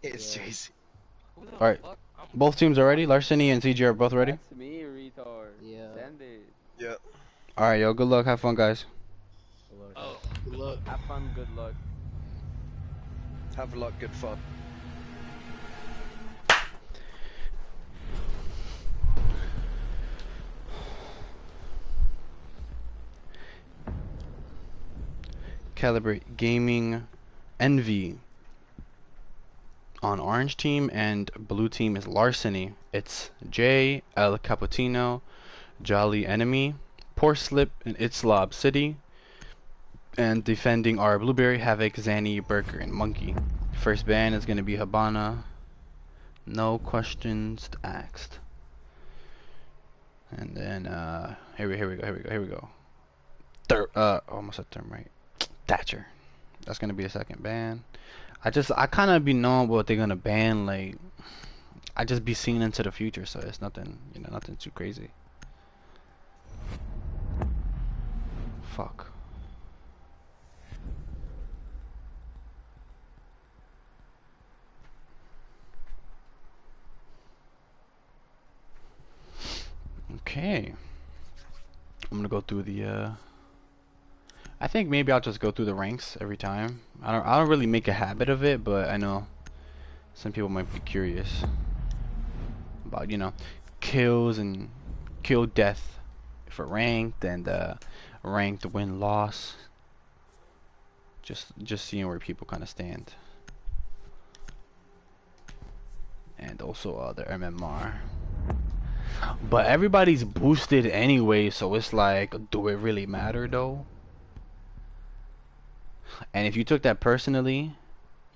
It's Yeah. JC. Alright. Both teams are ready? Larceny and CG are both ready? That's me, retard. Yeah. Send it. Yeah. Alright, yo, good luck. Have fun, guys. Good luck, Oh, have fun. Good luck. Have fun, good luck. Have a lot. Good fun. Calibrate Gaming Envy on orange team, and blue team is Larceny. It's J, El Cappuccino, Jolly Enemy, Poor Slip, and Itzlab City. And defending are Blueberry, Havoc, Zanny, Burger, and Monkey. First ban is going to be Habana. No questions asked. And then, here we go. Almost said term right. Thatcher. That's going to be a second ban. I kind of be knowing what they're going to ban, like, I just be seeing into the future, so it's nothing, nothing too crazy. Fuck. Okay. I'm gonna go through the I think maybe I'll just go through the ranks every time. I don't really make a habit of it, but I know some people might be curious about, kills and kill death for ranked, and ranked win loss. Just seeing where people kind of stand. And also the MMR. But everybody's boosted anyway, so it's like, do it really matter though? And if you took that personally,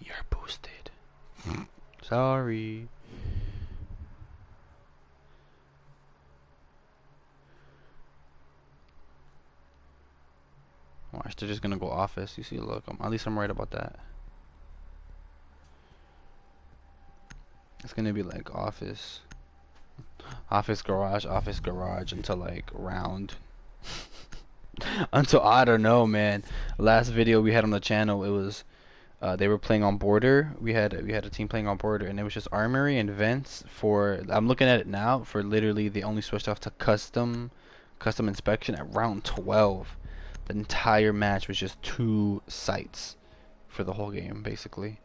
you're boosted. Sorry. Watch, they're just gonna go office. You see, look, at least I'm right about that. It's gonna be like office garage until like round. Until, I don't know, man. Last video we had on the channel, it was they were playing on border. We had a team playing on border, and it was just armory and vents for, I'm looking at it now, for literally they only switched off to custom inspection at round 12. The entire match was just 2 sites for the whole game, basically.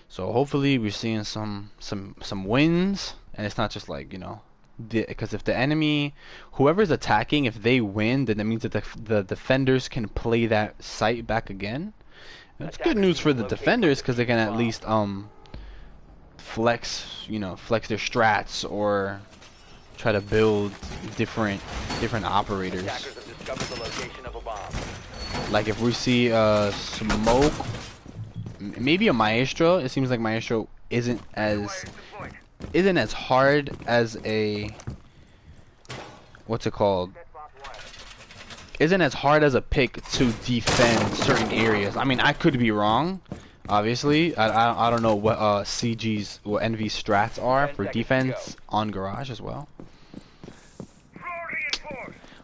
So hopefully we're seeing some wins, and it's not just like, because if the enemy, whoever's attacking, if they win, then that means that the defenders can play that site back again. That's good news for the defenders, because they can at least flex their strats, or try to build different operators. Like if we see smoke, maybe a Maestro. It seems like Maestro isn't as hard as a, what's it called? Isn't as hard as a pick to defend certain areas. I mean, I could be wrong. Obviously, I don't know what what Envy's strats are for defense on garage as well.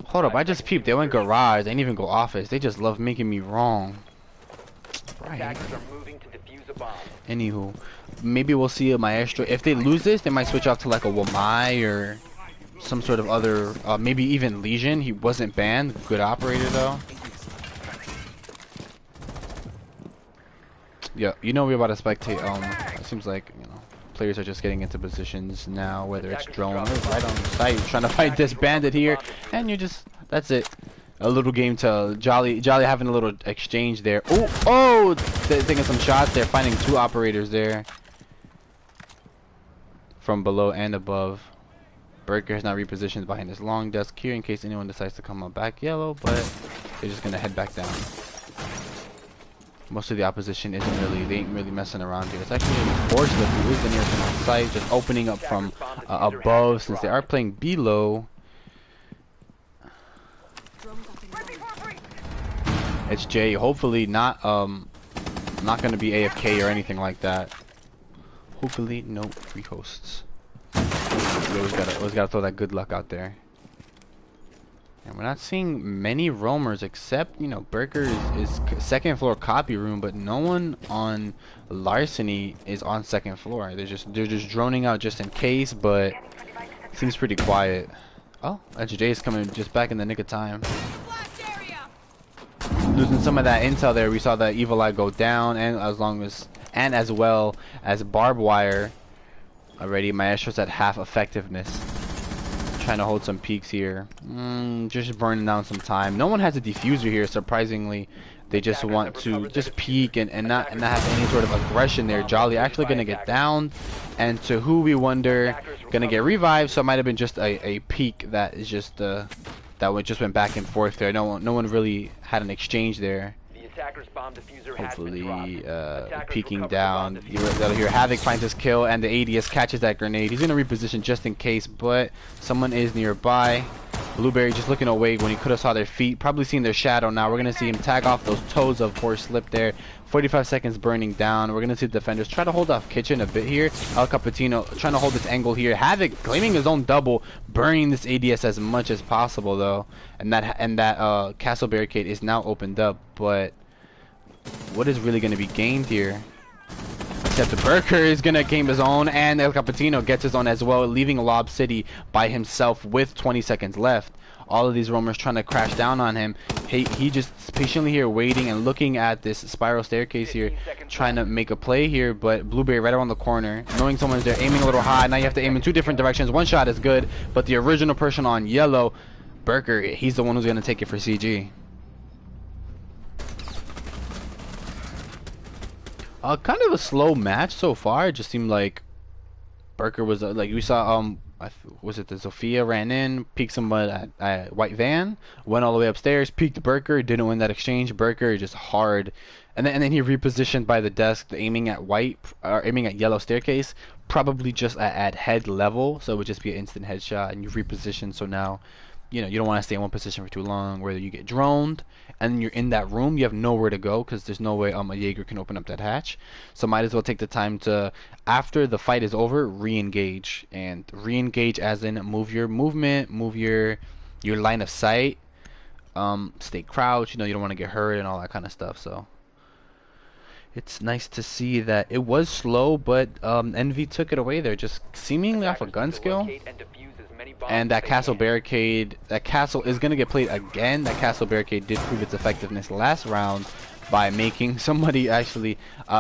Hold up, I just peeped. They went garage. They didn't even go office. They just love making me wrong. Right. Anywho, maybe we'll see a Maestro. If they lose this, they might switch off to like a Wamai or some sort of other, maybe even Legion. He wasn't banned. Good operator though. Yeah, we're about to spectate. It seems like players are just getting into positions now, whether it's drone or right on the site, trying to fight this bandit here, and that's it. A little game to Jolly having a little exchange there. Oh, taking some shots there, finding 2 operators there from below and above. Burger has not repositioned behind his long desk here in case anyone decides to come up back yellow, but they're just gonna head back down. Most of the opposition they ain't really messing around here. It's actually forced that who is the nearest one on site, just opening up from above, since they are playing below. It's Jay. Hopefully not gonna be AFK or anything like that. Hopefully no free hosts. We always gotta throw that good luck out there. And we're not seeing many roamers except, you know, Burger is second floor copy room, but no one on Larceny is on second floor. They're just droning out just in case, but seems pretty quiet. Oh, HJ is coming just back in the nick of time. Losing some of that intel there. We saw that Evil Eye go down, and as well as barbed wire. Already, Maestro's at half effectiveness. Trying to hold some peaks here. Just burning down some time. No one has a diffuser here, surprisingly. They just want to just peek and not have any sort of aggression there. Jolly actually gonna get down, and to who we wonder, gonna get revived. So it might have been just a peek that is just that just went back and forth there. No one really had an exchange there. Hopefully, peeking down. They'll hear Havoc finds his kill, and the ADS catches that grenade. He's gonna reposition just in case, but someone is nearby. Blueberry just looking away when he could have saw their feet. Probably seen their shadow now. We're gonna see him tag off those toes of poor Slip there. 45 seconds burning down. We're gonna see the defenders try to hold off Kitchen a bit here. El Cappuccino trying to hold this angle here. Havoc claiming his own double, burning this ADS as much as possible though. And that castle barricade is now opened up, but what is really going to be gained here? Except the Burker is going to gain his own, and El Cappuccino gets his own as well, leaving Lob City by himself with 20 seconds left. All of these roamers trying to crash down on him. He just patiently here waiting and looking at this spiral staircase here, trying to make a play here, but Blueberry right around the corner, knowing someone's there, aiming a little high. Now you have to aim in two different directions. One shot is good, but the original person on yellow, Burker, he's the one who's going to take it for CG. Kind of a slow match so far. It just seemed like Burker was like we saw. Was it the Sophia ran in, peeked someone at White Van, went all the way upstairs, peeked Burker, didn't win that exchange. Burker just hard, and then he repositioned by the desk, aiming at aiming at yellow staircase, probably just at head level, so it would just be an instant headshot, and you reposition. So now, you know, you don't want to stay in one position for too long, where you get droned, and you're in that room, you have nowhere to go, because there's no way a Jaeger can open up that hatch. So might as well take the time to, after the fight is over, re-engage. And re-engage as in move your movement, move your line of sight, stay crouched, you know, you don't want to get hurt and all that kind of stuff. So it's nice to see that it was slow, but Envy took it away there, just seemingly off a gun skill. And that castle barricade, that castle is going to get played again. That castle barricade did prove its effectiveness last round by making somebody actually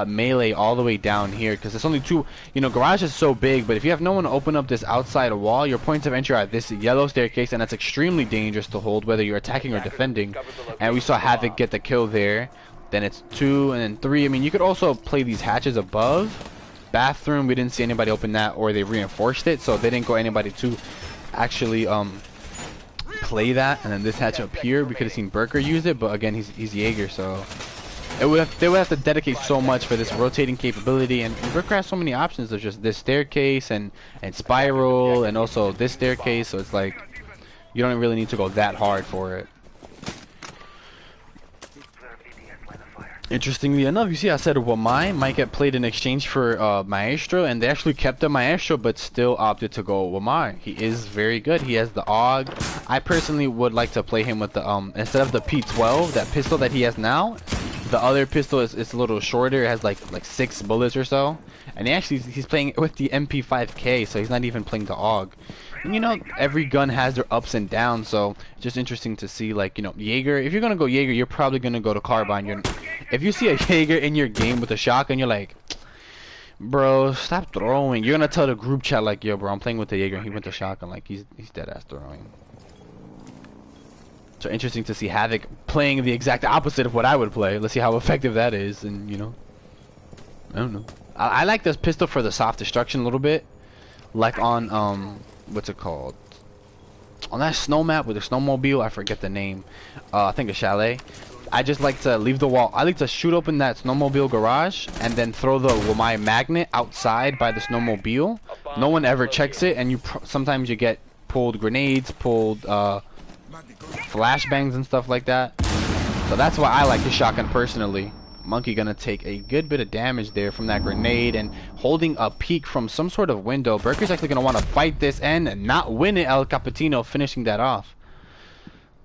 melee all the way down here, because it's only two, you know, garage is so big, but if you have no one to open up this outside wall, your points of entry are this yellow staircase, and that's extremely dangerous to hold whether you're attacking or defending. And we saw Havoc get the kill there. Then it's 2 and then 3. I mean, you could also play these hatches above. Bathroom, we didn't see anybody open that, or they reinforced it, so they didn't go anybody to actually play that. And then this hatch up here, we could have seen Burker use it, but again, he's Jaeger, so they would have to dedicate so much for this rotating capability. And Burker has so many options of just this staircase and spiral, and also this staircase, so it's like you don't really need to go that hard for it. Interestingly enough, you see I said Wamai might get played in exchange for Maestro, and they actually kept the Maestro but still opted to go Wamai. He is very good. He has the AUG. I personally would like to play him with the instead of the P12, that pistol that he has now, the other pistol is a little shorter. It has like 6 bullets or so, and he's playing with the MP5K, so he's not even playing the AUG. And you know, every gun has their ups and downs, so it's just interesting to see, like, you know, Jaeger, if you're gonna go Jaeger, you're probably gonna go to Carbine. If you see a Jaeger in your game with a shotgun, you're like, bro, stop throwing. You're gonna tell the group chat like, yo, bro, I'm playing with the Jaeger and he went to shotgun. Like, he's dead ass throwing. So interesting to see Havoc playing the exact opposite of what I would play. Let's see how effective that is. And you know, I don't know. I like this pistol for the soft destruction a little bit, like on what's it called? On that snow map with the snowmobile, I forget the name. I think a chalet. I just like to leave the wall. I like to shoot open that snowmobile garage and then throw the Wamai magnet outside by the snowmobile. No one ever checks it, and sometimes you get pulled grenades, pulled flashbangs and stuff like that. So that's why I like the shotgun personally. Monkey gonna take a good bit of damage there from that grenade, and holding a peek from some sort of window. Burker's actually gonna want to fight this and not win it. El Cappuccino finishing that off.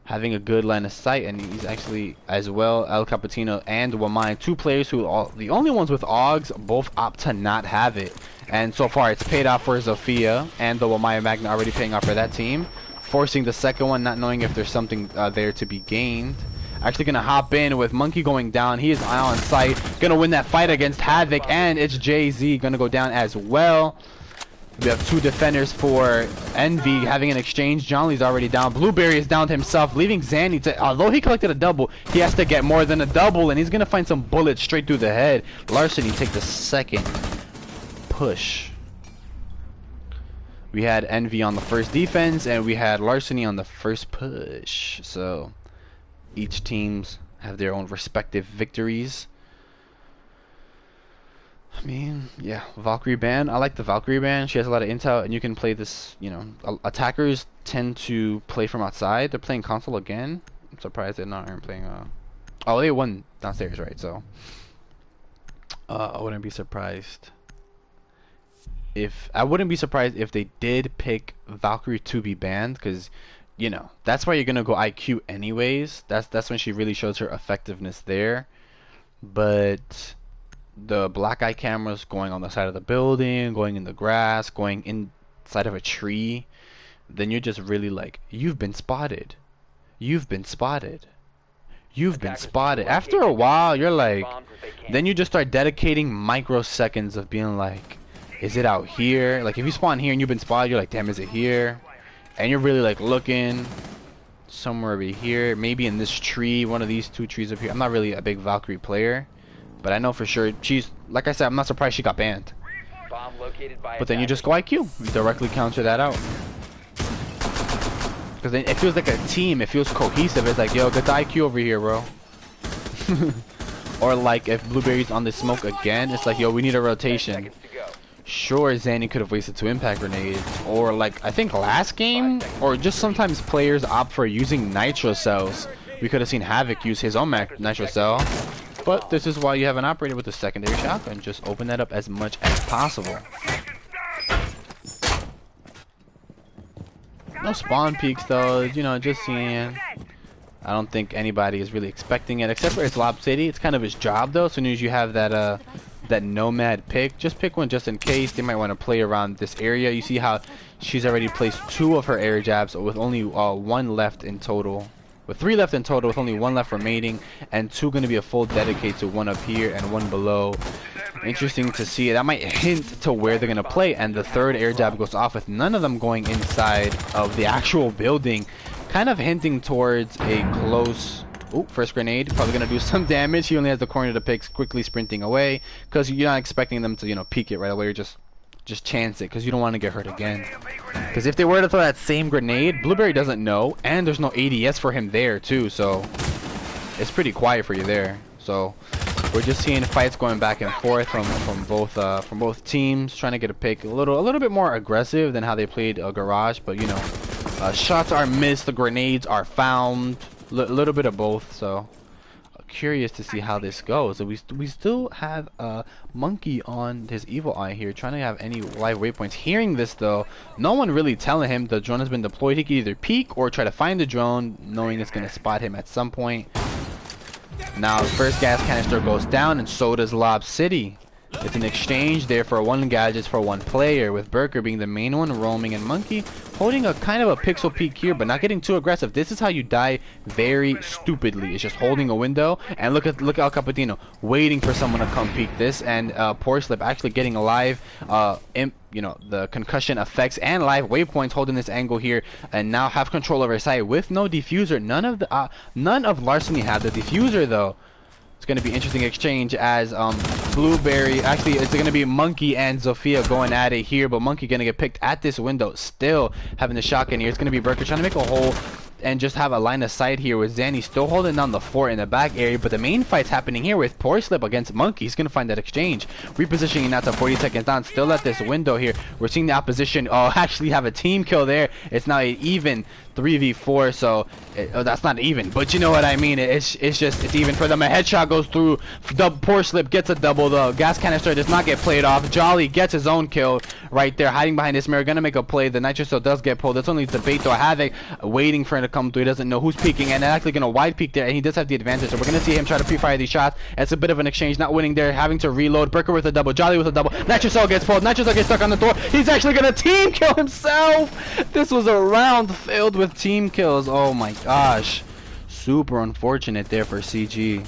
having a good line of sight, and he's actually as well El Cappuccino and Wamai, two players who are the only ones with AUGs, both opt to not have it. And so far it's paid off for Zofia and the Wamai Magna, already paying off for that team, forcing the second one, not knowing if there's something there to be gained. Actually gonna hop in with Monkey going down. He is on site, gonna win that fight against Havoc, and it's Jay-Z gonna go down as well. We have two defenders for Envy having an exchange. John Lee's already down. Blueberry is down to himself, leaving Zanny to, although he collected a double, he has to get more than a double, and he's gonna find some bullets straight through the head. Larceny take the second push. We had Envy on the first defense, and we had Larceny on the first push. So each teams have their own respective victories. I mean, yeah, Valkyrie ban. I like the Valkyrie ban. She has a lot of intel, and you can play this, you know, attackers tend to play from outside. They're playing console again. I'm surprised they're not playing, oh, they won downstairs, right? So, I wouldn't be surprised if they did pick Valkyrie to be banned, because, you know, that's why you're gonna go IQ anyways. That's when she really shows her effectiveness there. But the black eye cameras going on the side of the building, going in the grass, going inside of a tree, then you're just really like, you've been spotted. You've been spotted. You've been spotted. After a while, you're like, then you just start dedicating microseconds of being like, is it out here? Like, if you spawn here and you've been spotted, you're like, damn, is it here? And you're really like looking somewhere over here, maybe in this tree, one of these two trees up here. I'm not really a big Valkyrie player, but I know for sure she's, like I said, I'm not surprised she got banned. But then you just go IQ. You directly counter that out. Because then it feels like a team. It feels cohesive. It's like, yo, get the IQ over here, bro. Or like if Blueberry's on the smoke again, it's like, yo, we need a rotation. Sure, Zanny could have wasted 2 impact grenades. Or like, I think last game, or just sometimes players opt for using nitro cells. We could have seen Havoc use his own nitro cell. But this is why you have an operator with a secondary shotgun. Just open that up as much as possible. No spawn peaks though, you know, just seeing. I don't think anybody is really expecting it, except for it's Lob City. It's kind of his job though. As soon as you have that that nomad pick, just pick one just in case. They might want to play around this area. You see how she's already placed 2 of her air jabs with only 1 left in total. With 3 left in total, with only 1 left remaining, and 2 going to be a full dedicate to 1 up here and 1 below. Interesting to see. That might hint to where they're going to play, and the 3rd air jab goes off with none of them going inside of the actual building, kind of hinting towards a close. Oh, first grenade, probably going to do some damage. He only has the corner to pick, quickly sprinting away, because you're not expecting them to, you know, peek it right away. You're just chance it, because you don't want to get hurt again. Because if they were to throw that same grenade, Blueberry doesn't know, and there's no ADS for him there too, so it's pretty quiet for you there. So we're just seeing fights going back and forth from both teams, trying to get a pick a little bit more aggressive than how they played Garage. But you know, shots are missed, the grenades are found, a little bit of both. So curious to see how this goes. So we still have Monkey on his evil eye here, trying to have any live waypoints. Hearing this though, no one really telling him the drone has been deployed. He can either peek or try to find the drone, knowing it's going to spot him at some point. Now the first gas canister goes down, and so does Lob City. It's an exchange there for 1 gadgets for 1 player, with Burker being the main one roaming, and Monkey holding a kind of a pixel peek here, but not getting too aggressive. This is how you die very stupidly. It's just holding a window, and look at El Cappuccino waiting for someone to come peek this, and Poor Slip actually getting a live you know, the concussion effects and live waypoints, holding this angle here, and now have control over his site with no diffuser. None of Larceny have the diffuser though. It's going to be interesting exchange as Blueberry, actually it's going to be Monkey and Zofia going at it here, but Monkey going to get picked at this window, still having the shotgun here. It's going to be Burker trying to make a hole and just have a line of sight here with Zanny still holding down the fort in the back area, but the main fight's happening here with Poor Slip against Monkey. He's going to find that exchange, repositioning now to 40 seconds down, still at this window here. We're seeing the opposition actually have a team kill there. It's now an even 3v4, so that's not even, but you know what I mean. It's even for them. A headshot goes through. The Poor Slip gets a double. The gas canister does not get played off. Jolly gets his own kill right there, hiding behind this mirror, gonna make a play. The nitro cell does get pulled. That's only debate though. Havoc waiting for gonna come through. He doesn't know who's peeking, and they're actually gonna wide peek there, and he does have the advantage. So we're gonna see him try to pre-fire these shots. It's a bit of an exchange, not winning there, having to reload. Burker with a double, Jolly with a double. Nitrocell gets pulled. Nitrocell gets stuck on the door. He's actually gonna team kill himself. This was a round filled with team kills. Oh my gosh, super unfortunate there for CG.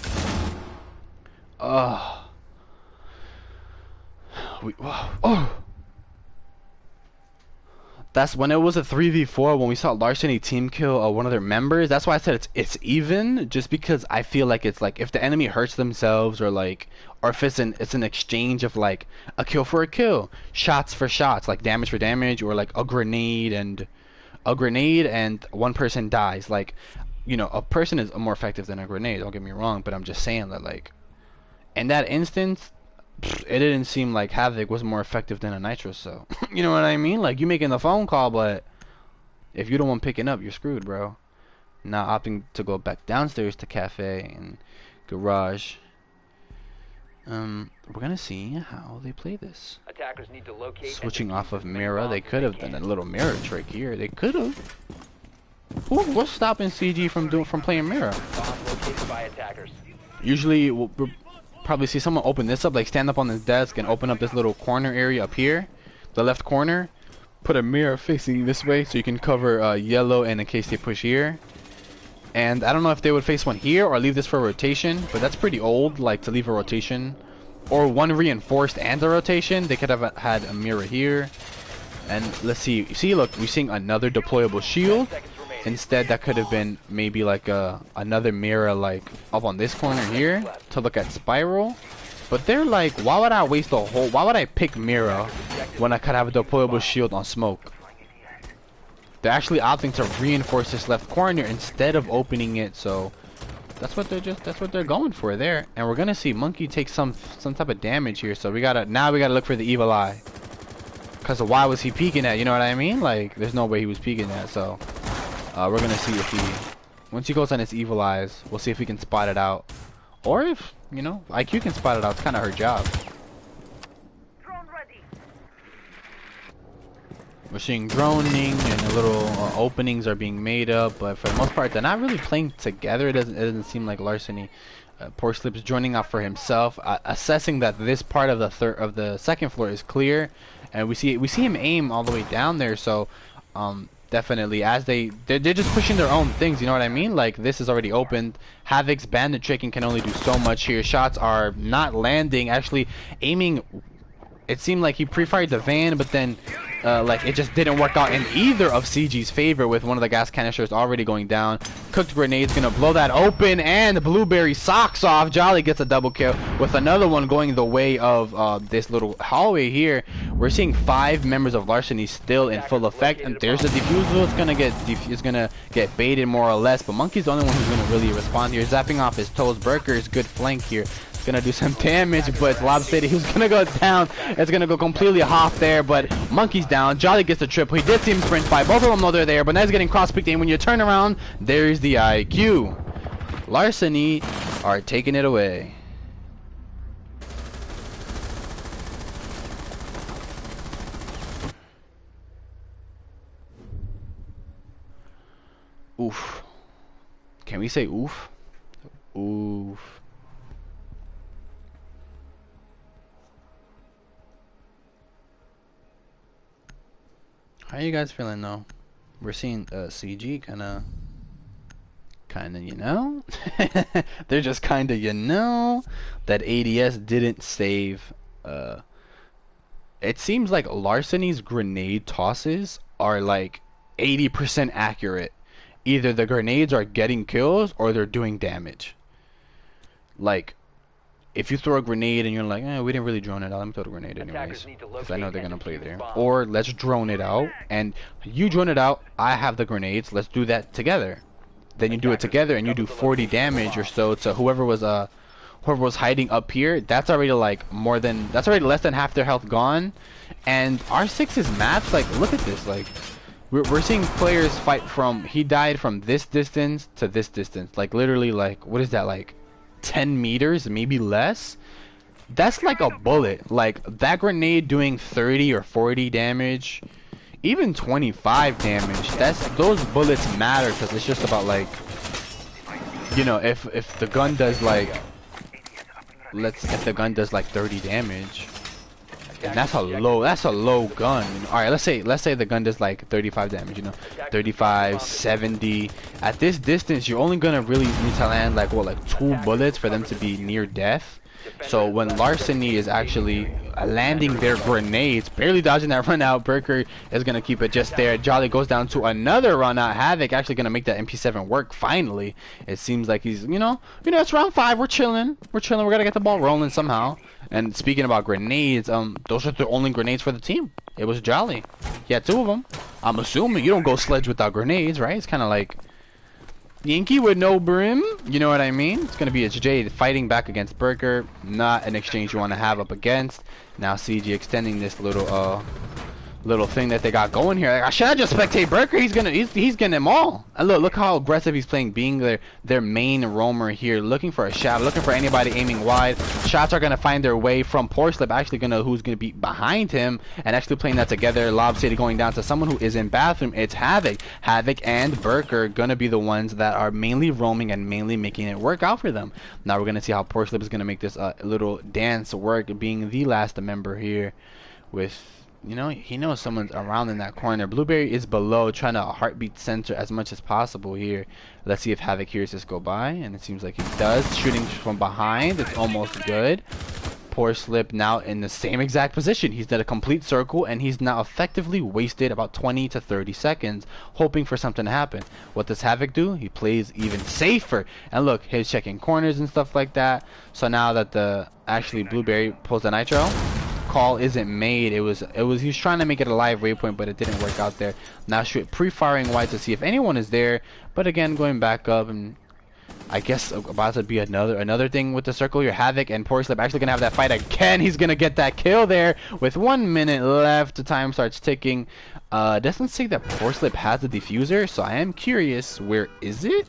That's when it was a 3v4 when we saw Larceny team kill one of their members. That's why I said it's even, just because I feel like it's like if the enemy hurts themselves, or like, or if it's an exchange of like a kill for a kill, shots for shots, like damage for damage, or like a grenade and one person dies. Like, you know, a person is more effective than a grenade, don't get me wrong, but I'm just saying that like in that instance it didn't seem like Havoc was more effective than a Nitro, so you know what I mean? Like, you making the phone call, but if you're the one picking up, you're screwed, bro. Now opting to go back downstairs to cafe and garage. We're gonna see how they play this. Attackers need to locate. Switching off of mirror, they could have done a little mirror trick here. They could have. What's stopping CG from playing mirror? Bomb located by attackers. Usually we'll probably see someone open this up, like stand up on this desk and open up this little corner area up here, the left corner, put a mirror facing this way so you can cover yellow, and in case they push here. And I don't know if they would face one here or leave this for a rotation, but that's pretty old, like to leave a rotation, or one reinforced and a rotation. They could have had a mirror here. And let's see, look, we're seeing another deployable shield. Instead, that could have been maybe like another mirror, like up on this corner here to look at spiral. But they're like, why would I waste a whole? Why would I pick mirror when I could have a deployable shield on smoke? They're actually opting to reinforce this left corner instead of opening it. So that's what they're going for there. And we're gonna see Monkey take some type of damage here. So we gotta look for the evil eye. Cause why was he peeking at? You know what I mean? Like, there's no way he was peeking at. So. We're gonna see if once he goes on his evil eyes, we'll see if we can spot it out, or if, you know, IQ can spot it out. It's kind of her job. We're seeing droning, and little openings are being made up, but for the most part, they're not really playing together. It doesn't seem like Larceny. Poor Slip's joining out for himself, assessing that this part of the second floor is clear, and we see him aim all the way down there. So, definitely, as they're just pushing their own things, you know what I mean? Like, this is already opened. Havoc's bandit tricking can only do so much here. Shots are not landing. Actually, aiming, it seemed like he pre-fired the van, but then like it just didn't work out in either of CG's favor, with one of the gas canisters already going down. Cooked Grenade's gonna blow that open, and Blueberry socks off. Jolly gets a double kill with another one going the way of this little hallway here. We're seeing 5 members of Larceny still in full effect, and there's the defusal. It's gonna get baited more or less, but Monkey's the only one who's gonna really respond here, zapping off his toes. Burker's good flank here. Gonna do some damage, but it's lopsided. He was gonna go down. It's gonna go completely off there, but Monkey's down. Jolly gets the triple. He did see him sprint by. Both of them know they're there, but now he's getting cross-picked, and when you turn around, there's the IQ. Larceny are taking it away. Oof. Can we say oof? Oof. How are you guys feeling though? We're seeing CG kinda, you know? They're just kinda, you know, that ADS didn't save. It seems like Larceny's grenade tosses are like 80% accurate. Either the grenades are getting kills or they're doing damage. Like, if you throw a grenade and you're like, we didn't really drone it out, let me throw the grenade anyways, because I know they're gonna play there. Or let's drone it out, and you drone it out, I have the grenades, let's do that together. Then you do it together and you do 40 damage or so to whoever was hiding up here. That's already like that's already less than half their health gone. And R6's maps, like, look at this, like we're seeing players fight from, he died from this distance to this distance, like literally, like, what is that, like 10 meters, maybe less. That's like a bullet. Like, that grenade doing 30 or 40 damage, even 25 damage. Those bullets matter because it's just about like, you know, if the gun does like, if the gun does like 30 damage. And that's a low gun. All right, let's say the gun does like 35 damage, you know, 35, 70. At this distance, you're only gonna really need to land like what, like 2 bullets for them to be near death. So when Larceny is actually landing their grenades, barely dodging that run out, Burker is gonna keep it just there. Jolly goes down to another run out. Havoc actually gonna make that MP7 work finally. It seems like he's, you know, it's round 5. We're chilling. We're gonna get the ball rolling somehow. And speaking about grenades, those are the only grenades for the team. It was Jolly. He had 2 of them. I'm assuming you don't go sledge without grenades, right? It's kind of like Yankee with no brim. You know what I mean? It's gonna be a Jade fighting back against Burger. Not an exchange you want to have up against. Now CG extending this little thing that they got going here. Like, should I just spectate Burker? He's getting them all. And look how aggressive he's playing, being their main roamer here, looking for a shot, looking for anybody aiming wide. Shots are gonna find their way from Porslip, actually who's gonna be behind him and actually playing that together. Lob City going down to someone who is in bathroom. It's Havoc. Havoc and Burker gonna be the ones that are mainly roaming and mainly making it work out for them. Now we're gonna see how Porslip is gonna make this little dance work, being the last member here with, you know, he knows someone's around in that corner. Blueberry is below, trying to heartbeat center as much as possible here. Let's see if Havoc hears this go by, and it seems like he does. Shooting from behind, it's almost good. Poor Slip now in the same exact position. He's done a complete circle, and he's now effectively wasted about 20 to 30 seconds, hoping for something to happen. What does Havoc do? He plays even safer. And look, he's checking corners and stuff like that. So now that actually Blueberry pulls the nitro, call isn't made. He was trying to make it a live waypoint, but it didn't work out there. Now pre-firing wide to see if anyone is there, but again going back up, and I guess about to be another thing with the circle here. Havoc and Porslip actually gonna have that fight again. He's gonna get that kill there with 1 minute left. The time starts ticking. Doesn't say that Porslip has the diffuser, so I am curious, where is it?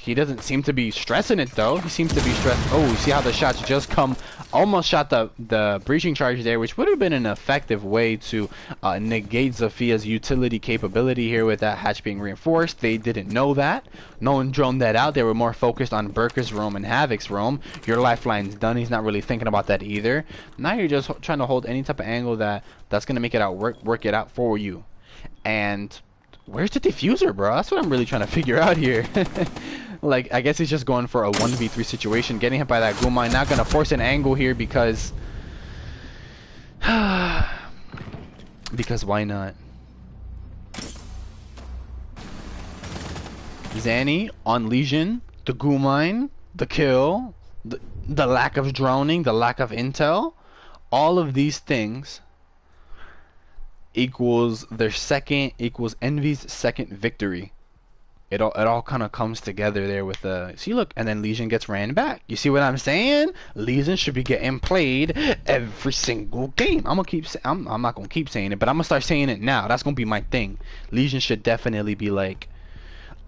He doesn't seem to be stressing it though. He seems to be stressed. Oh, you see how the shots just come, almost shot the breaching charge there, which would have been an effective way to negate Zophia's utility capability here with that hatch being reinforced. They didn't know that. No one droned that out. They were more focused on Burker's roam and Havoc's roam. Your lifeline's done. He's not really thinking about that either. Now you're just trying to hold any type of angle that's gonna make it out work it out for you. And where's the diffuser, bro? That's what I'm really trying to figure out here. Like, I guess he's just going for a 1v3 situation, getting hit by that Gumai. Not gonna force an angle here because because why not? Zanny on Legion, the Gumai, the kill, the lack of droning, the lack of intel, all of these things equals Envy's second victory. It all kind of comes together there with see, look, and then Legion gets ran back. You see what I'm saying? Legion should be getting played every single game. I'm not gonna keep saying it, but I'm gonna start saying it now. That's gonna be my thing. Legion should definitely be like,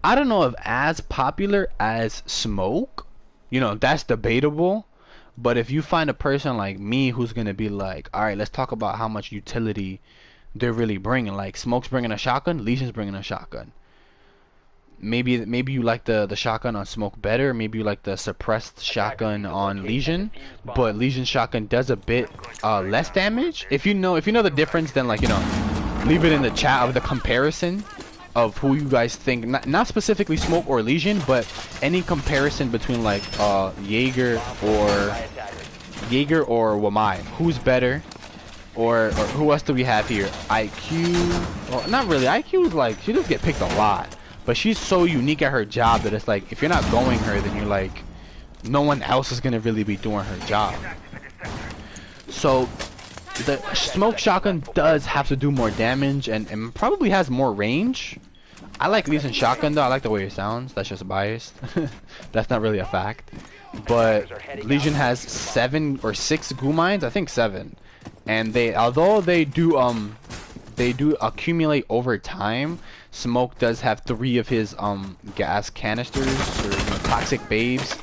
I don't know if as popular as Smoke. You know, that's debatable. But if you find a person like me who's gonna be like, all right, let's talk about how much utility they're really bringing. Like, Smoke's bringing a shotgun, Legion's bringing a shotgun. Maybe you like the shotgun on Smoke better. Maybe you like the suppressed shotgun on Legion, but Legion shotgun does a bit less damage. If you know the difference, then, like, you know, leave it in the chat of the comparison of who you guys think. Not specifically Smoke or Legion, but any comparison between like Jaeger or Wamai. Who's better? Or who else do we have here? IQ. Well, not really. IQ is like, she does get picked a lot, but she's so unique at her job that it's like, if you're not going her, then you're like, no one else is gonna really be doing her job. So the Smoke shotgun does have to do more damage and probably has more range. I like Legion shotgun though. I like the way it sounds. That's just biased. That's not really a fact. But Legion has 7 or 6 Gumines. I think 7. And although they do accumulate over time, Smoke does have 3 of his gas canisters, or, you know, toxic babes.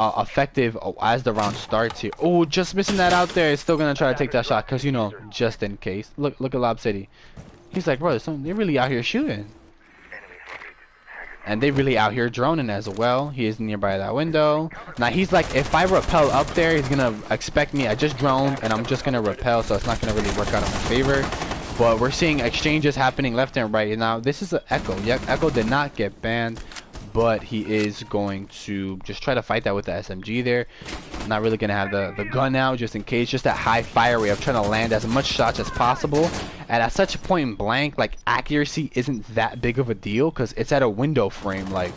effective as the round starts here. Oh, just missing that out there. He's still gonna try to take that shot because, you know, just in case. Look at Larceny. He's like, bro, they're really out here shooting. And they really out here droning as well. He is nearby that window. Now he's like, if I rappel up there, he's gonna expect me. I just droned and I'm just gonna rappel, so it's not gonna really work out in my favor. But we're seeing exchanges happening left and right. Now this is an Echo. Yep, Echo did not get banned, but he is going to just try to fight that with the SMG there. Not really gonna have the gun out just in case. Just that high fire rate of trying to land as much shots as possible. And at such a point blank, like, accuracy isn't that big of a deal because it's at a window frame. Like,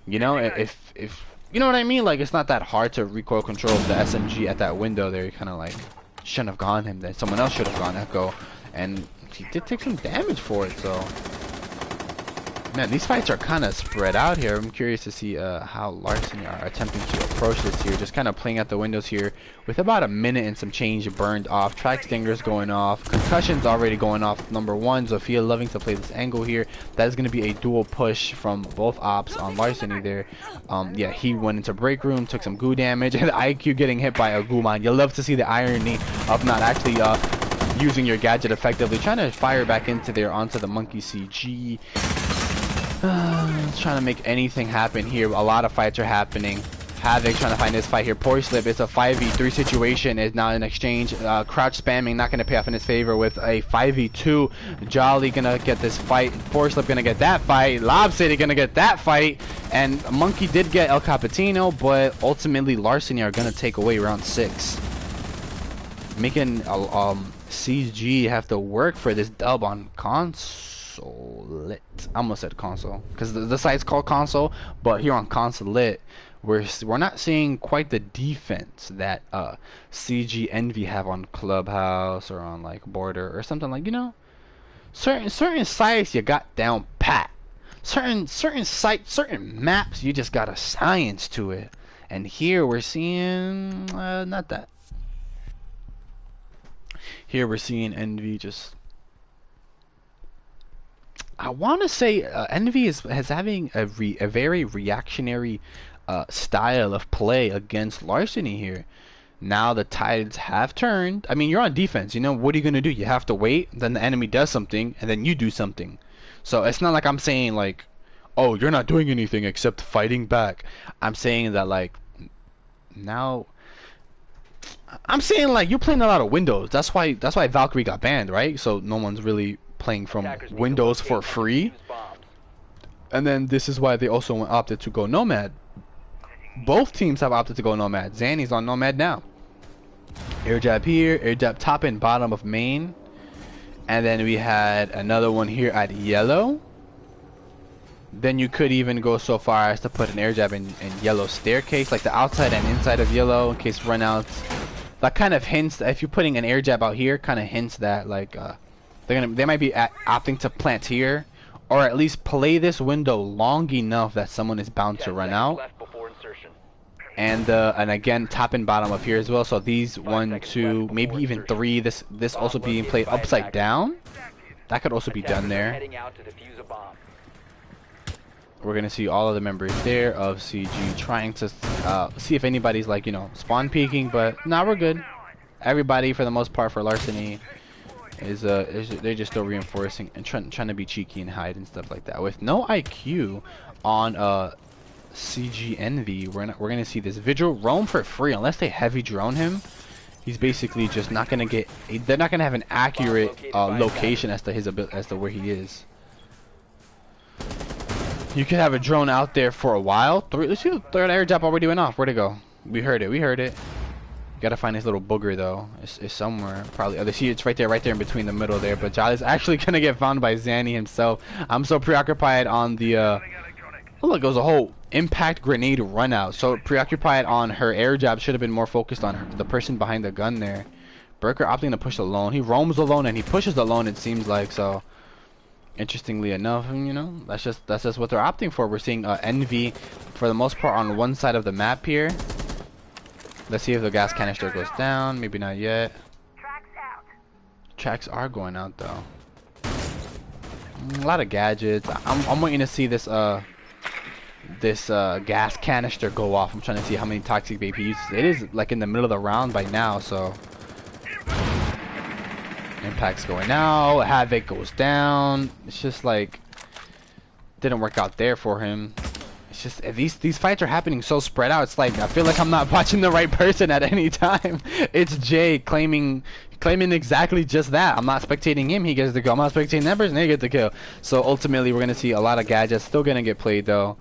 you know, if you know what I mean, like, it's not that hard to recoil control the SMG at that window there. You kind of like shouldn't have gone him. Then someone else should have gone Echo, and he did take some damage for it. So. Man, these fights are kind of spread out here. I'm curious to see how Larceny are attempting to approach this here. Just kind of playing at the windows here with about a minute and some change burned off. Track stingers going off. Concussions already going off. Number one, Zofia loving to play this angle here. That is going to be a dual push from both ops on Larceny there. Yeah, he went into break room, took some goo damage, and IQ getting hit by a goo mine. You love to see the irony of not actually using your gadget effectively. Trying to fire back into there onto the monkey CG. Trying to make anything happen here. A lot of fights are happening. Havoc trying to find his fight here. Poor Slip, it's a 5v3 situation. Is now in exchange. Crouch spamming, not going to pay off in his favor with a 5v2. Jolly going to get this fight. Poor Slip going to get that fight. Lob City going to get that fight. And Monkey did get El Capitino, but ultimately Larceny are going to take away round 6. Making CG have to work for this dub on console. I almost said console because the site's called console, but here on console we're not seeing quite the defense that CG Envy have on Clubhouse or on like Border or something, like, you know, certain sites you got down pat. Certain sites, certain maps, you just got a science to it. And here we're seeing not that. Here we're seeing Envy just. I want to say Envy is having a very reactionary style of play against Larceny here. Now the tides have turned. I mean, you're on defense. You know, what are you going to do? You have to wait. Then the enemy does something, and then you do something. So it's not like I'm saying, like, oh, you're not doing anything except fighting back. I'm saying that, like, now... I'm saying, like, you're playing a lot of windows. That's why Valkyrie got banned, right? So no one's really playing from windows for free. And then this is why they also opted to go Nomad. Both teams have opted to go Nomad. Zanny's on Nomad now. Air jab here, air jab top and bottom of main. And then we had another one here at yellow. Then you could even go so far as to put an air jab in yellow staircase, like the outside and inside of yellow in case runouts. That kind of hints that if you're putting an air jab out here, kind of hints that like they might be opting to plant here, or at least play this window long enough that someone is bound to run out. And again, top and bottom of here as well. So these 1, 2, maybe even 3. This also being played upside down. That could also be done there. We're gonna see all of the members there of CG trying to see if anybody's, like, you know, spawn peeking, but nah, we're good. Everybody for the most part for Larceny is they're just still reinforcing and trying to be cheeky and hide and stuff like that. With no IQ on CG Envy, we're gonna see this Vigil roam for free unless they heavy drone him. He's basically just not gonna get. They're not gonna have an accurate location as to where he is. You could have a drone out there for a while. Let's see the third air jab already went off. Where'd it go? We heard it. Gotta find his little booger though. It's somewhere. Probably. Oh, see, it's right there in between the middle there. But Jolly's actually gonna get found by Zanny himself. I'm so preoccupied on the. Oh, look, it was a whole impact grenade run out. So preoccupied on her air jab, should have been more focused on the person behind the gun there. Burker opting to push alone. He roams alone and he pushes alone. It seems like so. Interestingly enough, you know, that's just what they're opting for. We're seeing Envy for the most part on one side of the map here. Let's see if the gas canister goes down. Maybe not yet. Tracks are going out though. A lot of gadgets. I'm waiting to see this gas canister go off. I'm trying to see how many toxic bait he uses. It is like in the middle of the round by now, so impact's going out. Havoc goes down. It's just like didn't work out there for him. It's just these fights are happening so spread out. It's like I feel like I'm not watching the right person at any time. It's Jay claiming exactly just that. I'm not spectating him, he gets the kill. I'm not spectating that person, they get the kill. So ultimately we're gonna see a lot of gadgets still gonna get played though.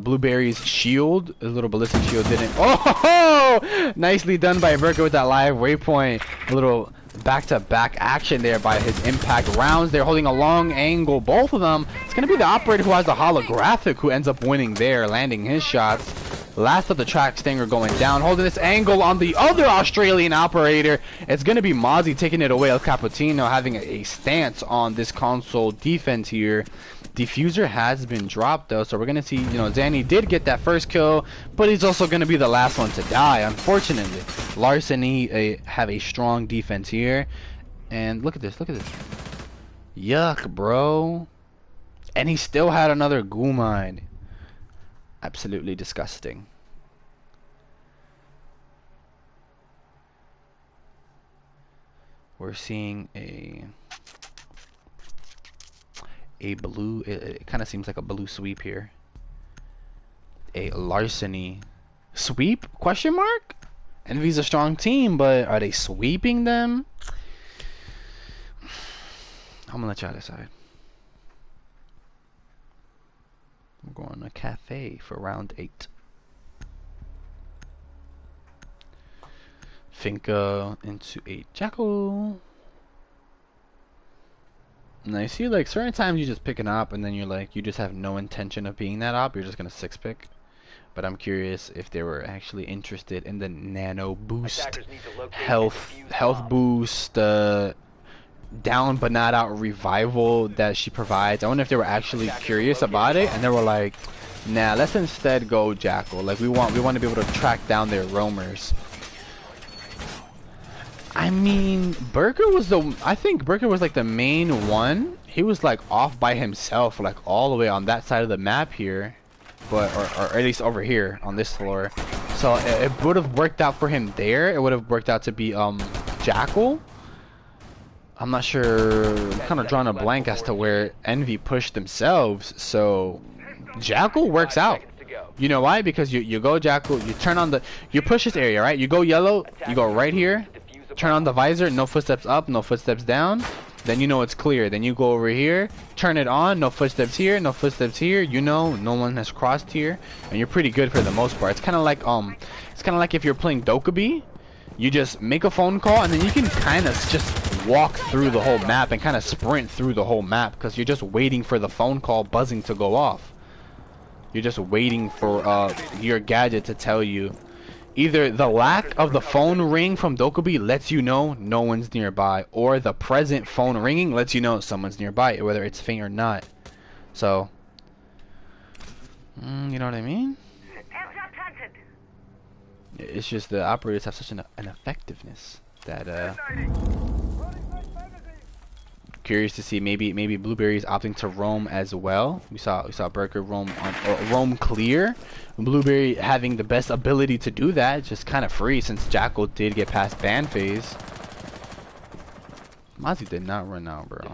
Blueberry's shield, a little ballistic shield didn't. Oh, nicely done by Burger with that live waypoint. A little back-to-back action there by his impact rounds. They're holding a long angle, both of them. It's gonna be the operator who has the holographic who ends up winning there, landing his shots. Last of the track stinger going down, holding this angle on the other Australian operator. It's gonna be Mozzie taking it away. El Cappuccino having a stance on this console defense here. Diffuser has been dropped though, so we're gonna see, you know, Zanny did get that first kill, but he's also gonna be the last one to die, unfortunately. Larceny have a strong defense here, and look at this, yuck, bro. And he still had another goo mine. Absolutely disgusting. We're seeing a blue, it kind of seems like a blue sweep here. A Larceny sweep? Question mark? Envy's a strong team, but are they sweeping them? I'm gonna let y'all decide. We're going to cafe for round 8. Finka into a Jackal. And I see like certain times you just pick an op and then you're like, you just have no intention of being that op, you're just gonna 6-pick. But I'm curious if they were actually interested in the nano boost, health boost, down but not out revival that she provides. I wonder if they were actually curious about it and they were like, nah, let's instead go Jackal. Like we want to be able to track down their roamers. I mean, I think Burger was like the main one. He was like off by himself, like all the way on that side of the map here, but or at least over here on this floor. So it would have worked out for him there. It would have worked out to be Jackal. I'm not sure. I'm kind of drawing a blank as to where Envy pushed themselves. So Jackal works out. You know why? Because you go Jackal, you turn on you push this area, right? You go yellow, you go right here. Turn on the visor, no footsteps up, no footsteps down. Then you know it's clear. Then you go over here, turn it on, no footsteps here, no footsteps here. You know no one has crossed here, and you're pretty good for the most part. It's kind of like if you're playing Dokkaebi, you just make a phone call and then you can kind of just walk through the whole map and kind of sprint through the whole map because you're just waiting for the phone call buzzing to go off. You're just waiting for your gadget to tell you. Either the lack of the phone ring from Dokkaebi lets you know no one's nearby, or the present phone ringing lets you know someone's nearby, whether it's Fing or not. So, you know what I mean? It's just the operators have such an effectiveness that curious to see maybe Blueberry's opting to roam as well. We saw Burger roam clear. Blueberry having the best ability to do that. It's just kind of free since Jackal did get past ban phase. Mozzie did not run out, bro.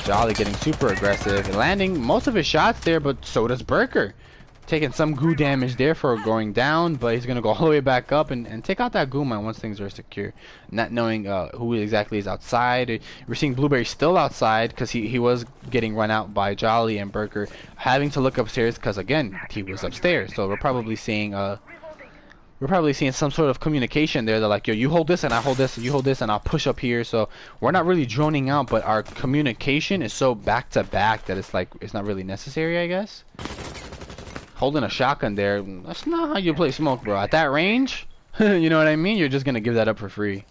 Jolly getting super aggressive, landing most of his shots there, but so does Burger. Taking some goo damage there for going down, but he's gonna go all the way back up and take out that goo mine once things are secure. Not knowing who exactly is outside. We're seeing Blueberry still outside because he was getting run out by Jolly, and Burger having to look upstairs because again he was upstairs. So we're probably seeing some sort of communication there. They're like, yo, you hold this and I hold this, and you hold this and I'll push up here. So we're not really droning out, but our communication is so back to back that it's like it's not really necessary, I guess. Holding a shotgun there, that's not how you play smoke, bro. At that range, you know what I mean? You're just gonna give that up for free.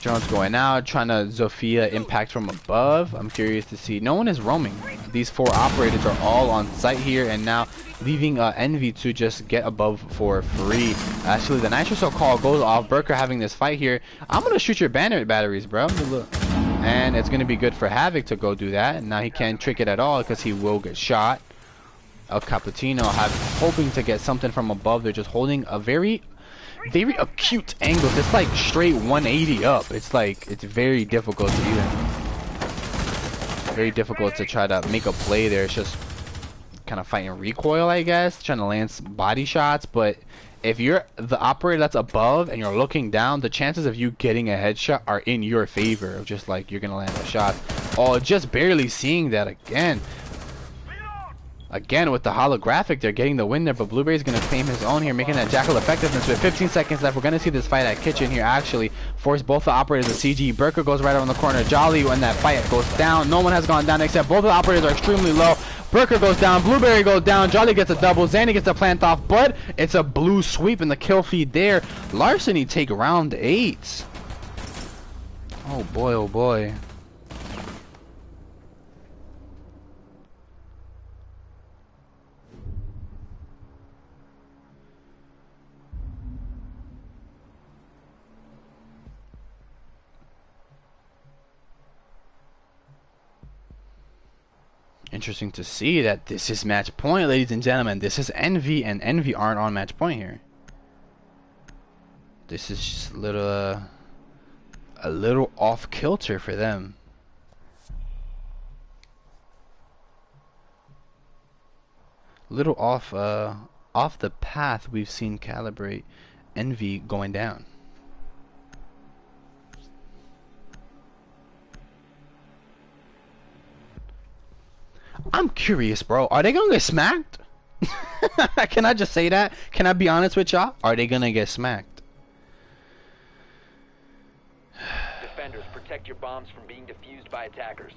Drone's going out, trying to Zofia impact from above. I'm curious to see. No one is roaming. These 4 operators are all on site here, and now leaving Envy to just get above for free. Actually, the Nitro call goes off. Burker having this fight here. I'm gonna shoot your banner batteries, bro. And it's gonna be good for Havoc to go do that. And now he can't trick it at all because he will get shot. El Cappuccino hoping to get something from above. They're just holding a very acute angle. It's like straight 180 up. It's like, it's very difficult to try to make a play there. It's just kind of fighting recoil, I guess, trying to land some body shots. But if you're the operator that's above and you're looking down, the chances of you getting a headshot are in your favor, of just like you're gonna land a shot. Oh, just barely seeing that again. Again with the holographic, they're getting the win there, but Blueberry's gonna claim his own here, making that Jackal effectiveness. With 15 seconds left, we're gonna see this fight at Kitchen here actually force both the operators of CG. Burker goes right around the corner. Jolly, when that fight goes down, no one has gone down except both of the operators are extremely low. Burker goes down, Blueberry goes down, Jolly gets a double, Zanny gets a plant off, but it's a blue sweep in the kill feed there. Larceny take round 8. Oh boy, oh boy. Interesting to see that this is match point, ladies and gentlemen. This is Envy, and Envy aren't on match point here. This is just a little off kilter for them. Little off the path we've seen Calibrate. Envy going down. I'm curious, bro. Are they gonna get smacked? Can I just say that? Can I be honest with y'all? Are they gonna get smacked? Defenders, protect your bombs from being defused by attackers.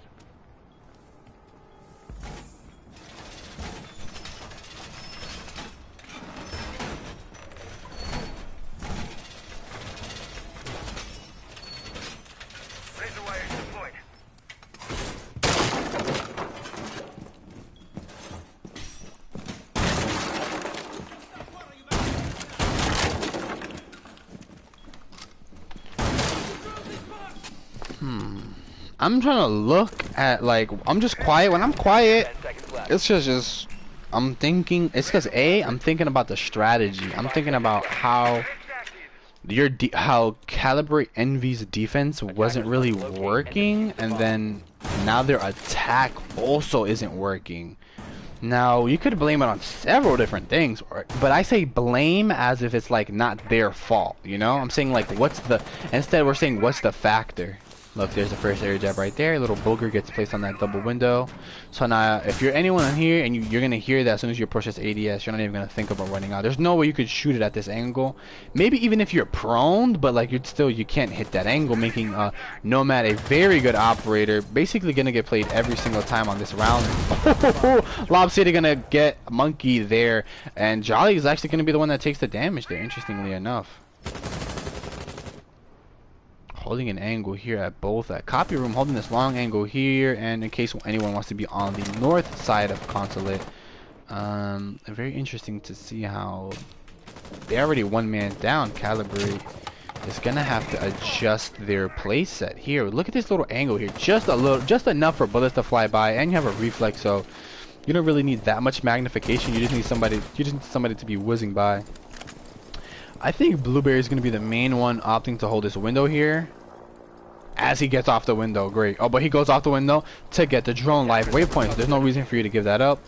I'm trying to look at, like, I'm just quiet. When I'm quiet, it's just I'm thinking, it's because I'm thinking about the strategy. I'm thinking about how how Calibrate Envy's defense wasn't really working, and then now their attack also isn't working. Now, you could blame it on several different things, but I say blame as if it's like not their fault, you know? I'm saying like instead we're saying what's the factor. Look, there's the first air jab right there. A little booger gets placed on that double window. So now, if you're anyone in here and you're going to hear that as soon as you approach this ADS, you're not even going to think about running out. There's no way you could shoot it at this angle. Maybe even if you're prone, but like you can't hit that angle, making Nomad a very good operator. Basically going to get played every single time on this round. Lob City going to get Monkey there. And Jolly is actually going to be the one that takes the damage there, interestingly enough. Holding an angle here at both at Copy Room, holding this long angle here, and in case anyone wants to be on the north side of Consulate. Very interesting to see how they already one man down. Calibrate is gonna have to adjust their play set here. Look at this little angle here, just enough for bullets to fly by, and you have a reflex, so you don't really need that much magnification. You just need somebody to be whizzing by. I think Blueberry is gonna be the main one opting to hold this window here. As he gets off the window, great. Oh, but he goes off the window to get the drone live waypoint. There's no reason for you to give that up.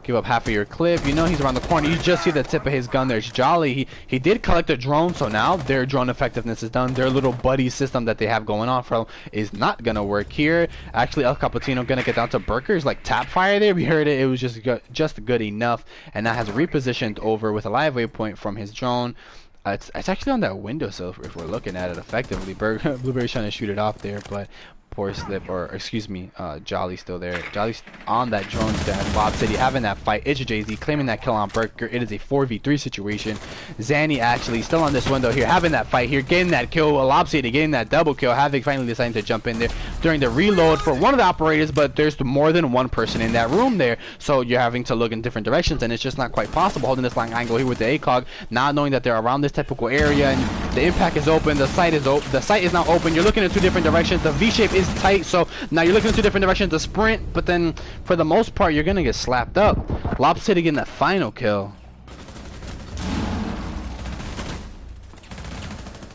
Give up half of your clip. You know he's around the corner. You just see the tip of his gun there. It's Jolly. He did collect a drone, so now their drone effectiveness is done. Their little buddy system that they have going on from is not gonna work here. Actually, El Cappuccino gonna get down to Burker's like tap fire there. We heard it. It was just good enough, and that has repositioned over with a live waypoint from his drone. It's actually on that windowsill if we're looking at it effectively. Blueberry's trying to shoot it off there, but poor slip, or excuse me, Jolly's still there. Jolly's on that drone stand. Lob City having that fight. It's Jay-Z claiming that kill on Burker. It is a 4v3 situation. Zanny actually still on this window here, having that fight here, getting that kill. Lob City getting that double kill. Havoc finally deciding to jump in there during the reload for one of the operators, but there's more than one person in that room there, so you're having to look in different directions, and it's just not quite possible holding this long angle here with the ACOG, not knowing that they're around this typical area, and the impact is open. The site is open. The site is now open. You're looking in two different directions. The V-shape is tight, so now you're looking in two different directions to sprint, but then for the most part you're gonna get slapped up. Lopsided getting that final kill.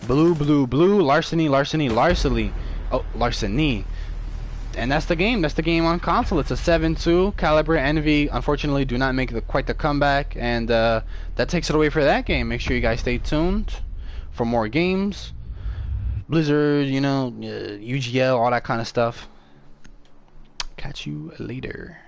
Blue, blue, blue. Larceny, Larceny, Larceny. Oh, Larceny. And that's the game. That's the game on console. It's a 7-2. Calibrate, Envy, unfortunately, do not make quite the comeback. And that takes it away for that game. Make sure you guys stay tuned for more games. Blizzard, you know, UGL, all that kind of stuff. Catch you later.